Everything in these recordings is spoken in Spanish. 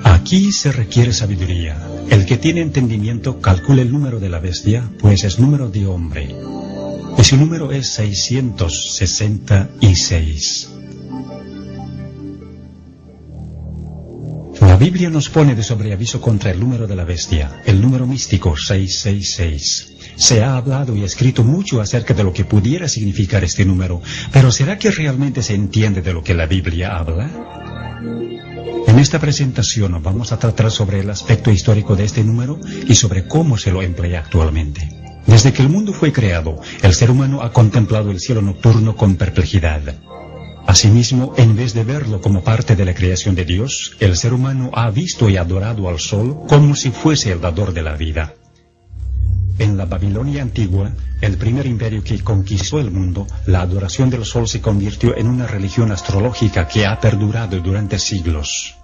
Aquí se requiere sabiduría. El que tiene entendimiento calcula el número de la bestia, pues es número de hombre. Y su número es 666. La Biblia nos pone de sobreaviso contra el número de la bestia, el número místico 666. Se ha hablado y escrito mucho acerca de lo que pudiera significar este número, pero ¿será que realmente se entiende de lo que la Biblia habla? En esta presentación vamos a tratar sobre el aspecto histórico de este número y sobre cómo se lo emplea actualmente. Desde que el mundo fue creado, el ser humano ha contemplado el cielo nocturno con perplejidad. Asimismo, en vez de verlo como parte de la creación de Dios, el ser humano ha visto y adorado al sol como si fuese el dador de la vida. En la Babilonia antigua, el primer imperio que conquistó el mundo, la adoración del sol se convirtió en una religión astrológica que ha perdurado durante siglos.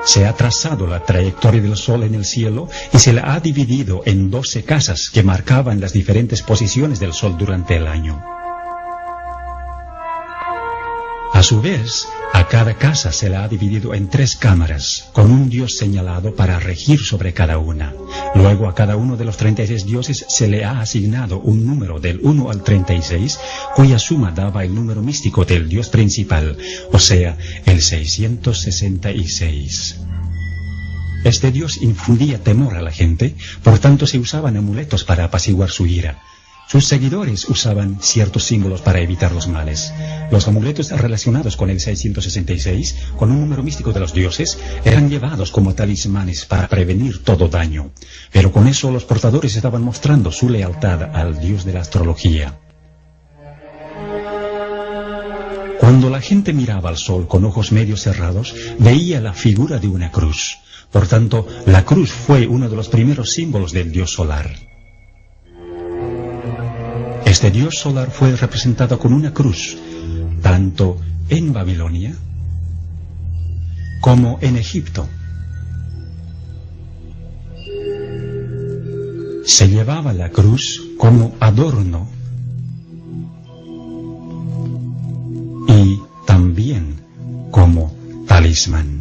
Se ha trazado la trayectoria del sol en el cielo y se la ha dividido en 12 casas que marcaban las diferentes posiciones del sol durante el año. A su vez, a cada casa se la ha dividido en 3 cámaras, con un dios señalado para regir sobre cada una. Luego a cada uno de los 36 dioses se le ha asignado un número del 1 al 36, cuya suma daba el número místico del dios principal, o sea, el 666. Este dios infundía temor a la gente, por tanto se usaban amuletos para apaciguar su ira. Sus seguidores usaban ciertos símbolos para evitar los males. Los amuletos relacionados con el 666, con un número místico de los dioses, eran llevados como talismanes para prevenir todo daño. Pero con eso los portadores estaban mostrando su lealtad al dios de la astrología. Cuando la gente miraba al sol con ojos medio cerrados, veía la figura de una cruz. Por tanto, la cruz fue uno de los primeros símbolos del dios solar. Este dios solar fue representado con una cruz, tanto en Babilonia como en Egipto. Se llevaba la cruz como adorno y también como talismán.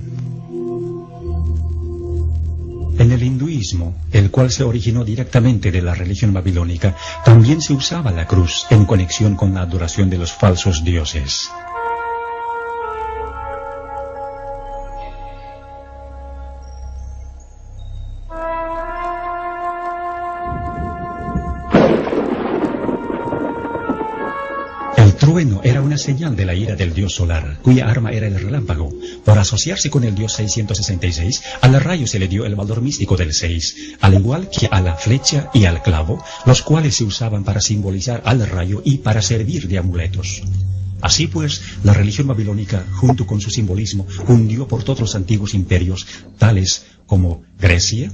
En el hinduismo, el cual se originó directamente de la religión babilónica, también se usaba la cruz en conexión con la adoración de los falsos dioses. El trueno era una señal de la ira del dios solar, cuya arma era el relámpago. Por asociarse con el dios 666, al rayo se le dio el valor místico del 6, al igual que a la flecha y al clavo, los cuales se usaban para simbolizar al rayo y para servir de amuletos. Así pues, la religión babilónica, junto con su simbolismo, cundió por todos los antiguos imperios, tales como Grecia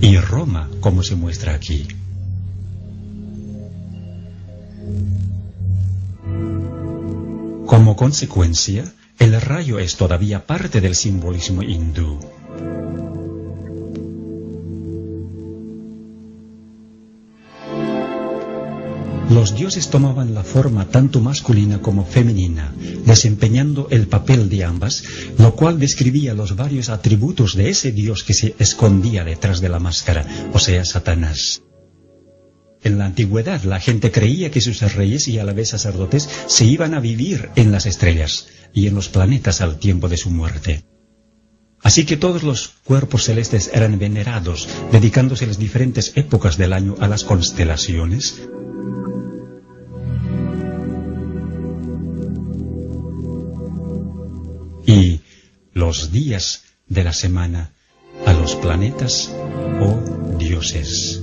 y Roma, como se muestra aquí. Como consecuencia, el rayo es todavía parte del simbolismo hindú. Los dioses tomaban la forma tanto masculina como femenina, desempeñando el papel de ambas, lo cual describía los varios atributos de ese dios que se escondía detrás de la máscara, o sea, Satanás. En la antigüedad, la gente creía que sus reyes y a la vez sacerdotes se iban a vivir en las estrellas y en los planetas al tiempo de su muerte. Así que todos los cuerpos celestes eran venerados, dedicándose las diferentes épocas del año a las constelaciones, y los días de la semana a los planetas o dioses.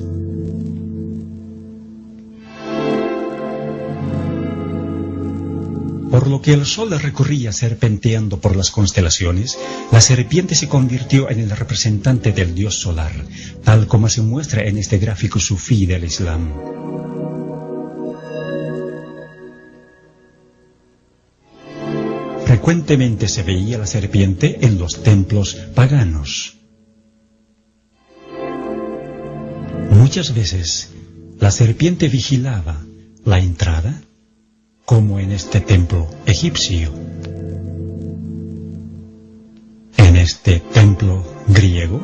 Por lo que el sol recorría serpenteando por las constelaciones, la serpiente se convirtió en el representante del dios solar, tal como se muestra en este gráfico sufí del Islam. Frecuentemente se veía la serpiente en los templos paganos. Muchas veces la serpiente vigilaba la entrada, como en este templo egipcio, en este templo griego,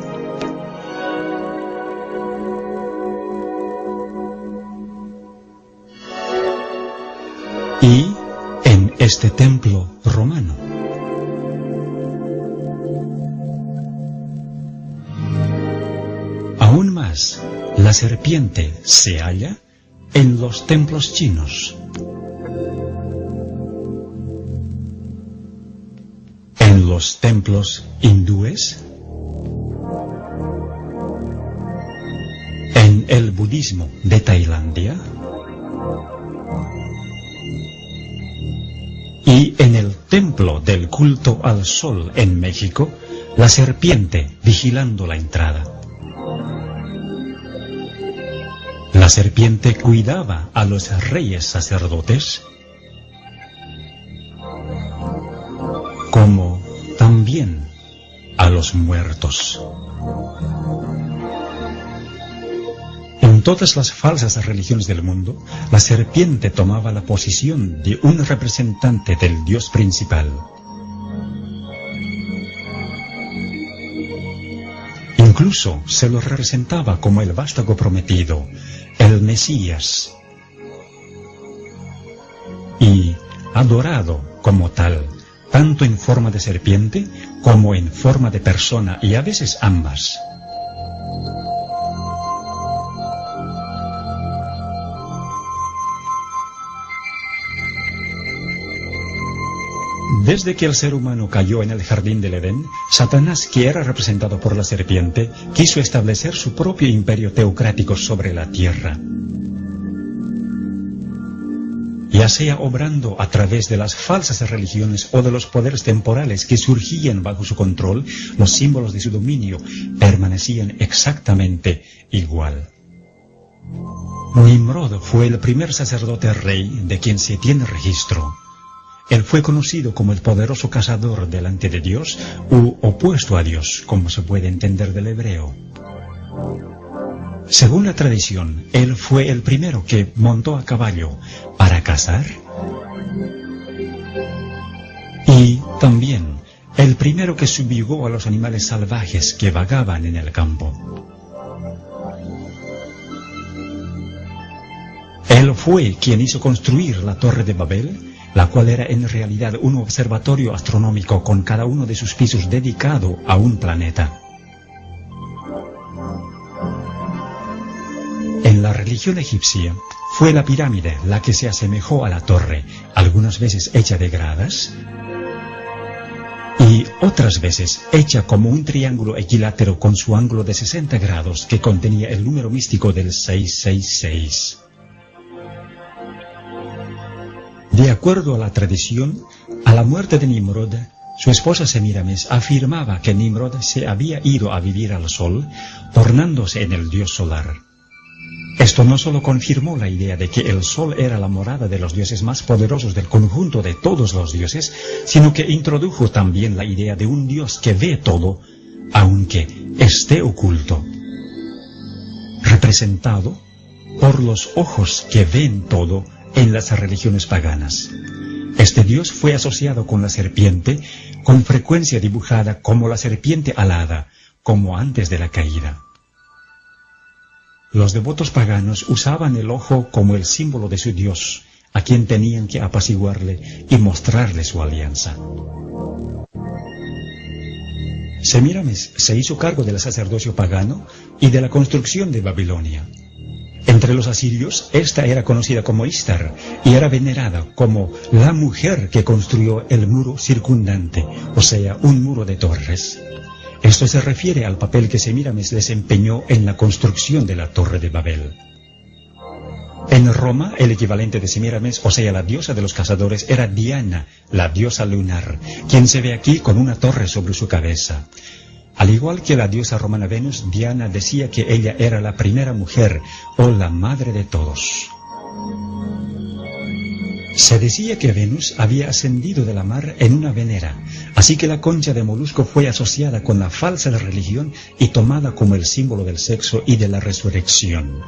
y en este templo romano. Aún más, la serpiente se halla en los templos chinos, en los templos hindúes, en el budismo de Tailandia y en el templo del culto al sol en México, la serpiente vigilando la entrada. La serpiente cuidaba a los reyes sacerdotes, como también a los muertos. En todas las falsas religiones del mundo, la serpiente tomaba la posición de un representante del Dios principal. Incluso se lo representaba como el vástago prometido, el Mesías, y adorado como tal, tanto en forma de serpiente como en forma de persona, y a veces ambas. Desde que el ser humano cayó en el jardín del Edén, Satanás, que era representado por la serpiente, quiso establecer su propio imperio teocrático sobre la tierra. Ya sea obrando a través de las falsas religiones o de los poderes temporales que surgían bajo su control, los símbolos de su dominio permanecían exactamente igual. Nimrod fue el primer sacerdote rey de quien se tiene registro. Él fue conocido como el poderoso cazador delante de Dios, u opuesto a Dios, como se puede entender del hebreo. Según la tradición, él fue el primero que montó a caballo para cazar, y también el primero que subjugó a los animales salvajes que vagaban en el campo. Él fue quien hizo construir la Torre de Babel, la cual era en realidad un observatorio astronómico con cada uno de sus pisos dedicado a un planeta. En la religión egipcia, fue la pirámide la que se asemejó a la torre, algunas veces hecha de gradas, y otras veces hecha como un triángulo equilátero con su ángulo de 60 grados que contenía el número místico del 666. De acuerdo a la tradición, a la muerte de Nimrod, su esposa Semíramis afirmaba que Nimrod se había ido a vivir al sol, tornándose en el dios solar. Esto no solo confirmó la idea de que el sol era la morada de los dioses más poderosos del conjunto de todos los dioses, sino que introdujo también la idea de un dios que ve todo, aunque esté oculto, representado por los ojos que ven todo en las religiones paganas. Este dios fue asociado con la serpiente, con frecuencia dibujada como la serpiente alada, como antes de la caída. Los devotos paganos usaban el ojo como el símbolo de su dios, a quien tenían que apaciguarle y mostrarle su alianza. Semíramis se hizo cargo del sacerdocio pagano y de la construcción de Babilonia. Entre los asirios, esta era conocida como Istar y era venerada como la mujer que construyó el muro circundante, o sea, un muro de torres. Esto se refiere al papel que Semíramis desempeñó en la construcción de la Torre de Babel. En Roma, el equivalente de Semíramis, o sea, la diosa de los cazadores, era Diana, la diosa lunar, quien se ve aquí con una torre sobre su cabeza. Al igual que la diosa romana Venus, Diana decía que ella era la primera mujer o la madre de todos. Se decía que Venus había ascendido de la mar en una venera, así que la concha de molusco fue asociada con la falsa religión y tomada como el símbolo del sexo y de la resurrección.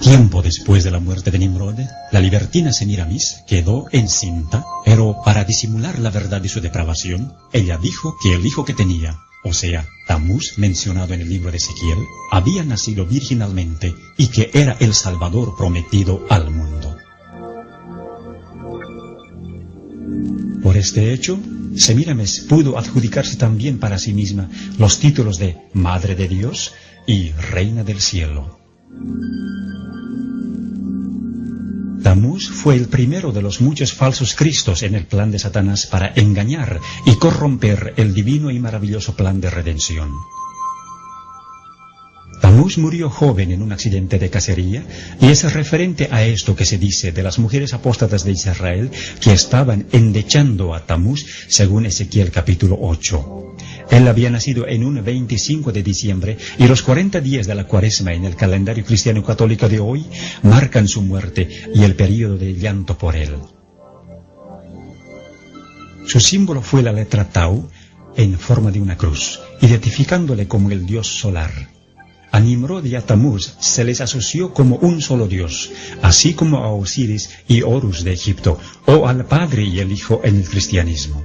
Tiempo después de la muerte de Nimrod, la libertina Semiramis quedó encinta, pero para disimular la verdad de su depravación, ella dijo que el hijo que tenía, o sea, Tamuz, mencionado en el libro de Ezequiel, había nacido virginalmente y que era el Salvador prometido al mundo. Por este hecho, Semiramis pudo adjudicarse también para sí misma los títulos de Madre de Dios y Reina del Cielo. Tamuz fue el primero de los muchos falsos cristos en el plan de Satanás para engañar y corromper el divino y maravilloso plan de redención. Tamuz murió joven en un accidente de cacería y es referente a esto que se dice de las mujeres apóstatas de Israel que estaban endechando a Tamuz según Ezequiel capítulo 8. Él había nacido en un 25 de diciembre y los 40 días de la Cuaresma en el calendario cristiano católico de hoy marcan su muerte y el período de llanto por él. Su símbolo fue la letra Tau en forma de una cruz, identificándole como el dios solar. A Nimrod y a Tamuz se les asoció como un solo dios, así como a Osiris y Horus de Egipto, o al Padre y el Hijo en el cristianismo.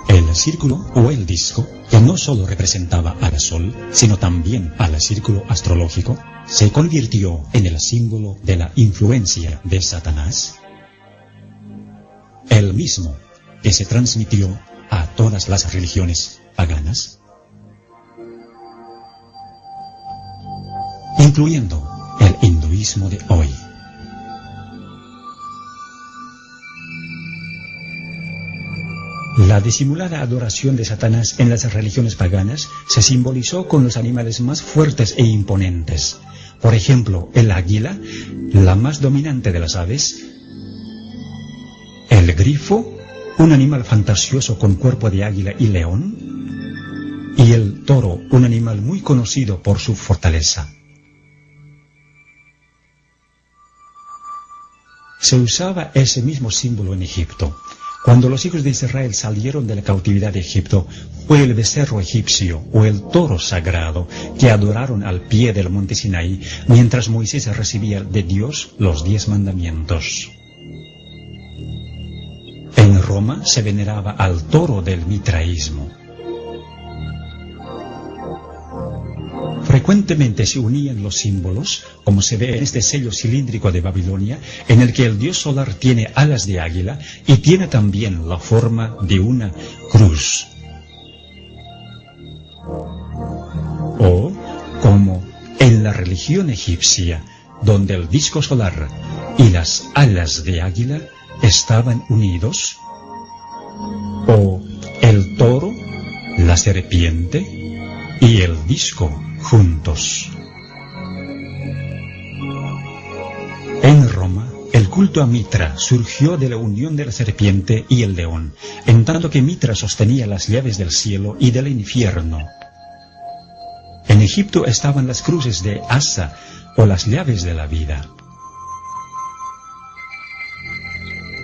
El círculo o el disco, que no solo representaba al Sol, sino también al círculo astrológico, se convirtió en el símbolo de la influencia de Satanás, el mismo que se transmitió a todas las religiones paganas, incluyendo el hinduismo de hoy. La disimulada adoración de Satanás en las religiones paganas se simbolizó con los animales más fuertes e imponentes. Por ejemplo, el águila, la más dominante de las aves, el grifo, un animal fantasioso con cuerpo de águila y león, y el toro, un animal muy conocido por su fortaleza. Se usaba ese mismo símbolo en Egipto. Cuando los hijos de Israel salieron de la cautividad de Egipto, fue el becerro egipcio o el toro sagrado que adoraron al pie del monte Sinaí, mientras Moisés recibía de Dios los 10 mandamientos. En Roma se veneraba al toro del mitraísmo. Frecuentemente se unían los símbolos, como se ve en este sello cilíndrico de Babilonia, en el que el dios solar tiene alas de águila y tiene también la forma de una cruz. O, como en la religión egipcia, donde el disco solar y las alas de águila estaban unidos, o el toro, la serpiente y el disco juntos. En Roma, el culto a Mitra surgió de la unión de la serpiente y el león, en tanto que Mitra sostenía las llaves del cielo y del infierno. En Egipto estaban las cruces de Asa o las llaves de la vida.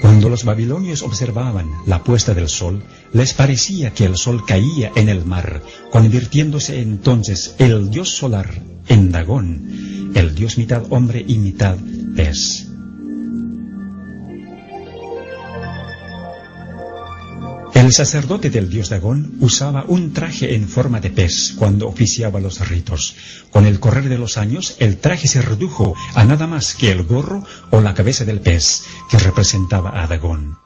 Cuando los babilonios observaban la puesta del sol, les parecía que el sol caía en el mar, convirtiéndose entonces el dios solar en Dagón, el dios mitad hombre y mitad pez. El sacerdote del dios Dagón usaba un traje en forma de pez cuando oficiaba los ritos. Con el correr de los años, el traje se redujo a nada más que el gorro o la cabeza del pez, que representaba a Dagón.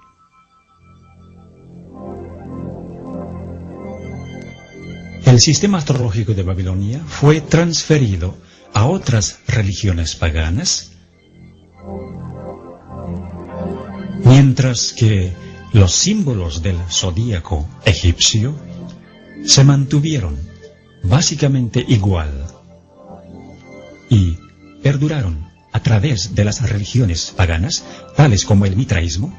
El sistema astrológico de Babilonia fue transferido a otras religiones paganas, mientras que los símbolos del zodíaco egipcio se mantuvieron básicamente igual y perduraron a través de las religiones paganas, tales como el mitraísmo,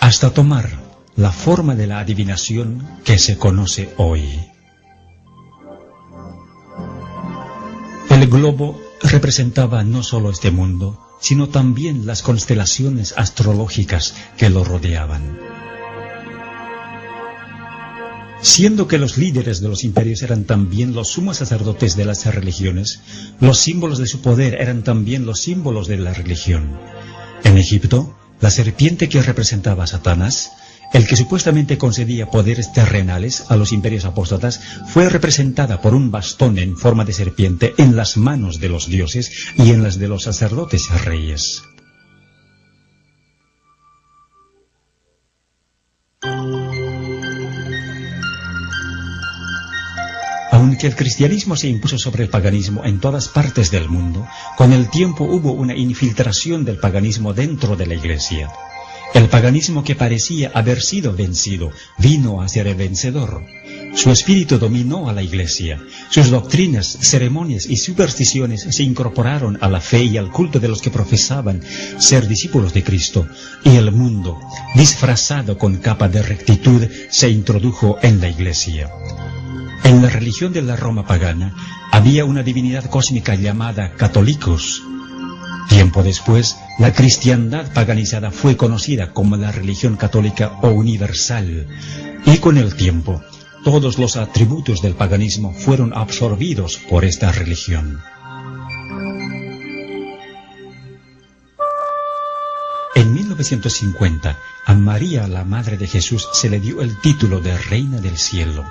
hasta tomar la forma de la adivinación que se conoce hoy. El globo representaba no solo este mundo, sino también las constelaciones astrológicas que lo rodeaban. Siendo que los líderes de los imperios eran también los sumos sacerdotes de las religiones, los símbolos de su poder eran también los símbolos de la religión. En Egipto, la serpiente que representaba a Satanás, el que supuestamente concedía poderes terrenales a los imperios apóstatas, fue representada por un bastón en forma de serpiente en las manos de los dioses y en las de los sacerdotes reyes. Aunque el cristianismo se impuso sobre el paganismo en todas partes del mundo, con el tiempo hubo una infiltración del paganismo dentro de la Iglesia. El paganismo que parecía haber sido vencido vino a ser el vencedor. Su espíritu dominó a la Iglesia. Sus doctrinas, ceremonias y supersticiones se incorporaron a la fe y al culto de los que profesaban ser discípulos de Cristo, y el mundo, disfrazado con capa de rectitud, se introdujo en la Iglesia. En la religión de la Roma pagana había una divinidad cósmica llamada Catholicos. Tiempo después, la cristiandad paganizada fue conocida como la religión católica o universal, y con el tiempo, todos los atributos del paganismo fueron absorbidos por esta religión. En 1950, a María, la Madre de Jesús, se le dio el título de Reina del Cielo.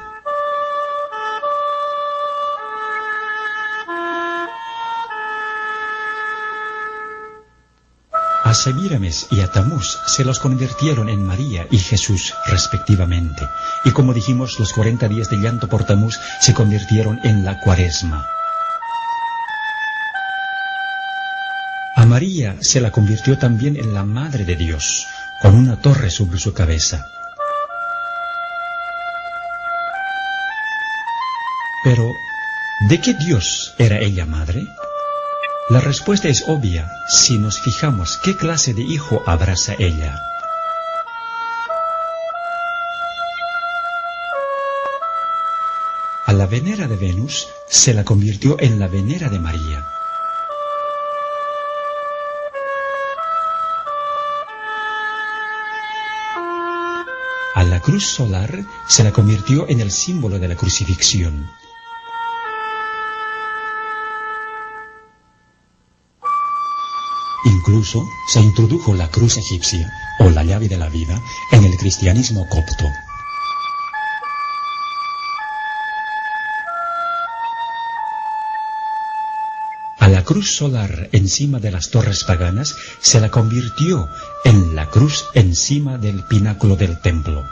A Semíramis y a Tamuz se los convirtieron en María y Jesús respectivamente, y como dijimos, los 40 días de llanto por Tamuz se convirtieron en la Cuaresma. A María se la convirtió también en la Madre de Dios, con una torre sobre su cabeza. Pero, ¿de qué Dios era ella madre? La respuesta es obvia si nos fijamos qué clase de hijo abraza ella. A la Venera de Venus se la convirtió en la Venera de María. A la cruz solar se la convirtió en el símbolo de la crucifixión. Incluso se introdujo la cruz egipcia, o la llave de la vida, en el cristianismo copto. A la cruz solar encima de las torres paganas se la convirtió en la cruz encima del pináculo del templo.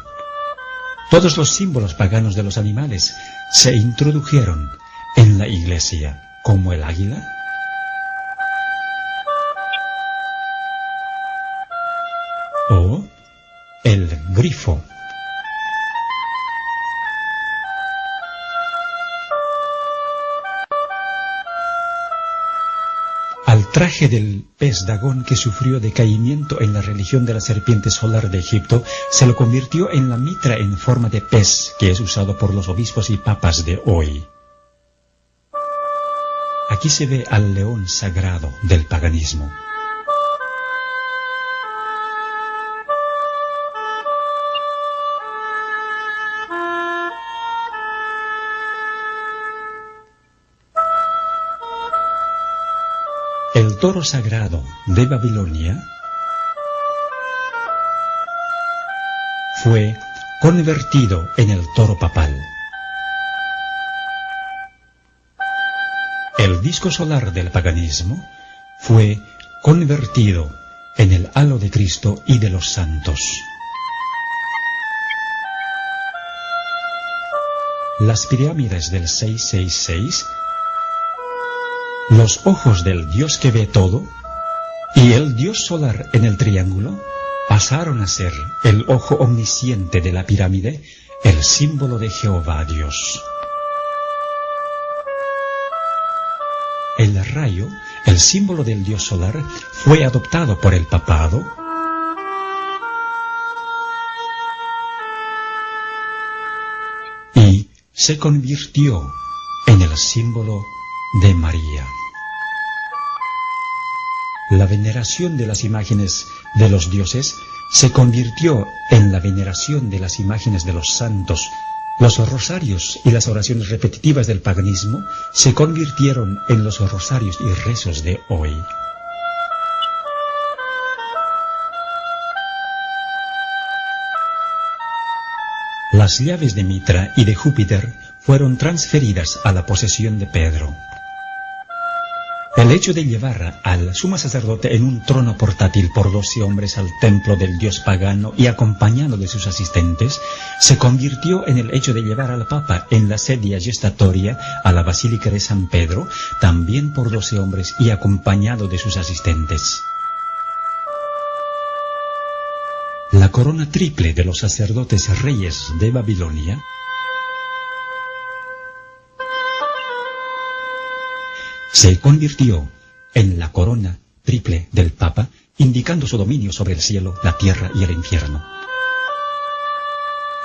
Todos los símbolos paganos de los animales se introdujeron en la Iglesia, como el águila, o el grifo. Al traje del pez Dagón, que sufrió decaimiento en la religión de la serpiente solar de Egipto, se lo convirtió en la mitra en forma de pez, que es usado por los obispos y papas de hoy. Aquí se ve al león sagrado del paganismo. El toro sagrado de Babilonia fue convertido en el toro papal. El disco solar del paganismo fue convertido en el halo de Cristo y de los santos. Las pirámides del 666, los ojos del Dios que ve todo, y el Dios solar en el triángulo, pasaron a ser el ojo omnisciente de la pirámide, el símbolo de Jehová Dios. El rayo, el símbolo del Dios solar, fue adoptado por el papado y se convirtió en el símbolo de María. La veneración de las imágenes de los dioses se convirtió en la veneración de las imágenes de los santos. Los rosarios y las oraciones repetitivas del paganismo se convirtieron en los rosarios y rezos de hoy. Las llaves de Mitra y de Júpiter fueron transferidas a la posesión de Pedro. El hecho de llevar al sumo sacerdote en un trono portátil por 12 hombres al templo del dios pagano y acompañado de sus asistentes, se convirtió en el hecho de llevar al Papa en la sedia gestatoria a la Basílica de San Pedro, también por 12 hombres y acompañado de sus asistentes. La corona triple de los sacerdotes reyes de Babilonia se convirtió en la corona triple del Papa, indicando su dominio sobre el cielo, la tierra y el infierno.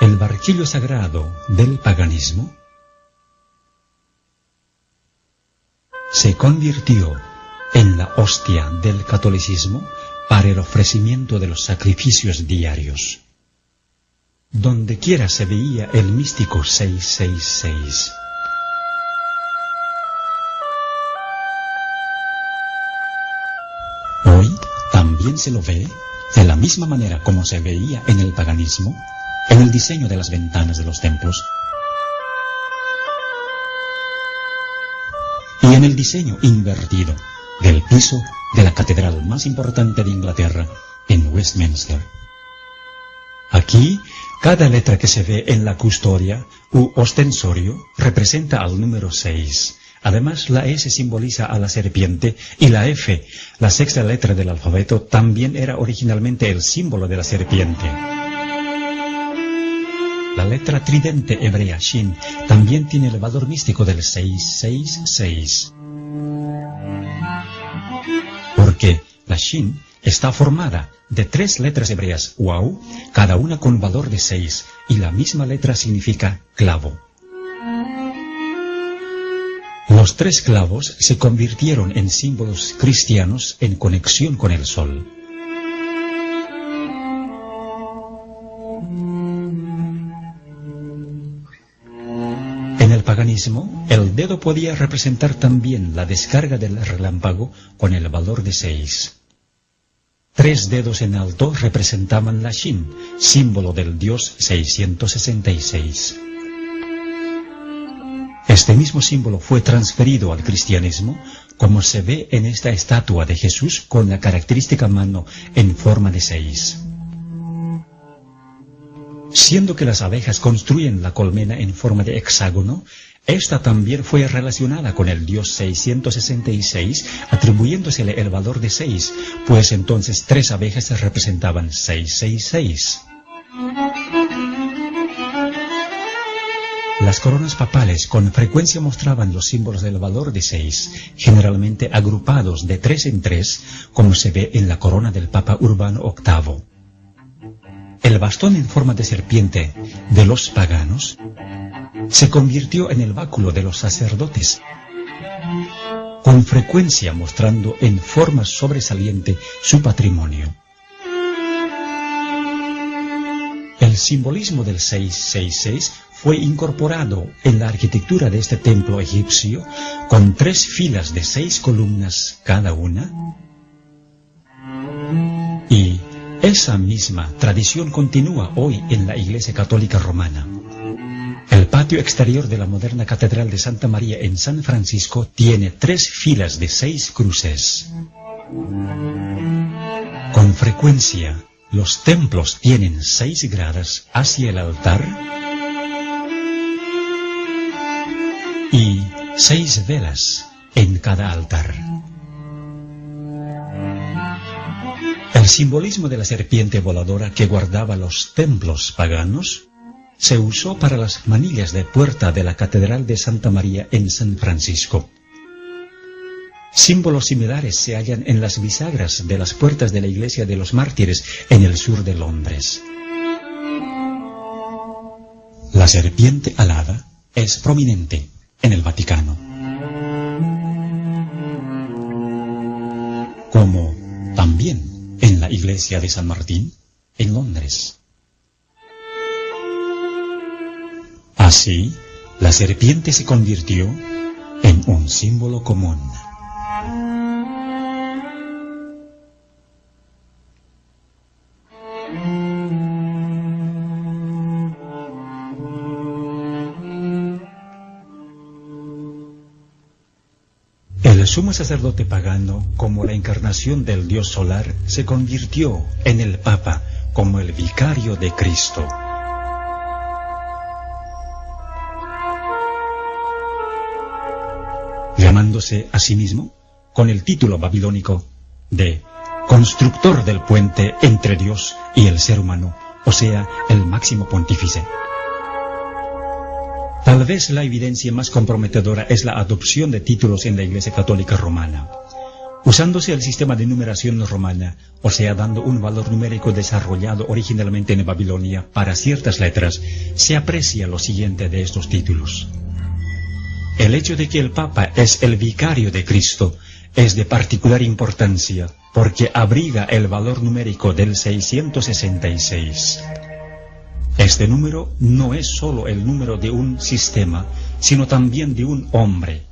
El barquillo sagrado del paganismo se convirtió en la hostia del catolicismo para el ofrecimiento de los sacrificios diarios. Donde quiera se veía el místico 666. Hoy también se lo ve de la misma manera como se veía en el paganismo, en el diseño de las ventanas de los templos y en el diseño invertido del piso de la catedral más importante de Inglaterra, en Westminster. Aquí, cada letra que se ve en la custodia u ostensorio representa al número 6. Además, la S simboliza a la serpiente y la F, la sexta letra del alfabeto, también era originalmente el símbolo de la serpiente. La letra tridente hebrea Shin también tiene el valor místico del 666. Porque la Shin está formada de 3 letras hebreas Wow, cada una con valor de 6, y la misma letra significa clavo. Los 3 clavos se convirtieron en símbolos cristianos en conexión con el sol. En el paganismo, el dedo podía representar también la descarga del relámpago con el valor de 6. 3 dedos en alto representaban la Shin, símbolo del dios 666. Este mismo símbolo fue transferido al cristianismo, como se ve en esta estatua de Jesús con la característica mano en forma de 6. Siendo que las abejas construyen la colmena en forma de hexágono, esta también fue relacionada con el dios 666, atribuyéndosele el valor de 6, pues entonces 3 abejas representaban 666. Las coronas papales con frecuencia mostraban los símbolos del valor de 6, generalmente agrupados de 3 en 3, como se ve en la corona del Papa Urbano VIII. El bastón en forma de serpiente de los paganos se convirtió en el báculo de los sacerdotes, con frecuencia mostrando en forma sobresaliente su patrimonio. El simbolismo del 666 fue incorporado en la arquitectura de este templo egipcio con 3 filas de 6 columnas cada una, y esa misma tradición continúa hoy en la Iglesia Católica Romana. El patio exterior de la moderna Catedral de Santa María en San Francisco tiene 3 filas de 6 cruces. Con frecuencia, los templos tienen 6 gradas hacia el altar y 6 velas en cada altar. El simbolismo de la serpiente voladora que guardaba los templos paganos se usó para las manillas de puerta de la Catedral de Santa María en San Francisco. Símbolos similares se hallan en las bisagras de las puertas de la Iglesia de los Mártires en el sur de Londres. La serpiente alada es prominente en el Vaticano. como también en la iglesia de San Martín, en Londres. Así, la serpiente se convirtió en un símbolo común. El sumo sacerdote pagano, como la encarnación del dios solar, se convirtió en el Papa como el vicario de Cristo. Llamándose a sí mismo con el título babilónico de constructor del puente entre Dios y el ser humano, o sea, el máximo pontífice. Tal vez la evidencia más comprometedora es la adopción de títulos en la Iglesia Católica Romana. Usándose el sistema de numeración romana, o sea, dando un valor numérico desarrollado originalmente en Babilonia para ciertas letras, se aprecia lo siguiente de estos títulos. El hecho de que el Papa es el vicario de Cristo es de particular importancia, porque abriga el valor numérico del 666. Este número no es solo el número de un sistema, sino también de un hombre.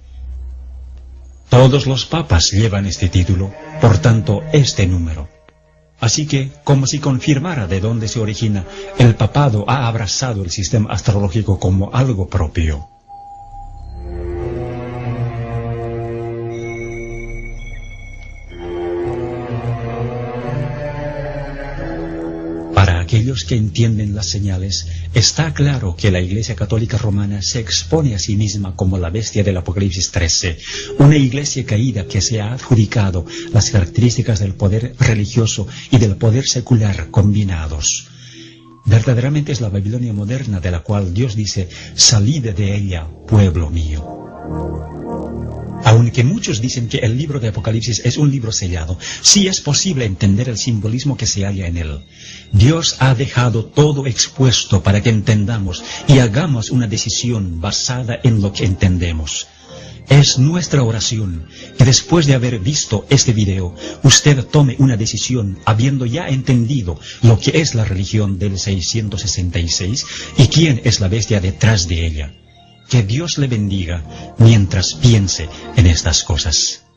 Todos los papas llevan este título, por tanto, este número. Así que, como si confirmara de dónde se origina, el papado ha abrazado el sistema astrológico como algo propio. Para aquellos que entienden las señales, está claro que la Iglesia Católica Romana se expone a sí misma como la bestia del Apocalipsis 13, una iglesia caída que se ha adjudicado las características del poder religioso y del poder secular combinados. Verdaderamente es la Babilonia moderna de la cual Dios dice, salid de ella, pueblo mío. Aunque muchos dicen que el libro de Apocalipsis es un libro sellado, sí es posible entender el simbolismo que se halla en él. Dios ha dejado todo expuesto para que entendamos y hagamos una decisión basada en lo que entendemos. Es nuestra oración que después de haber visto este video, usted tome una decisión habiendo ya entendido lo que es la religión del 666 y quién es la bestia detrás de ella. Que Dios le bendiga mientras piense en estas cosas.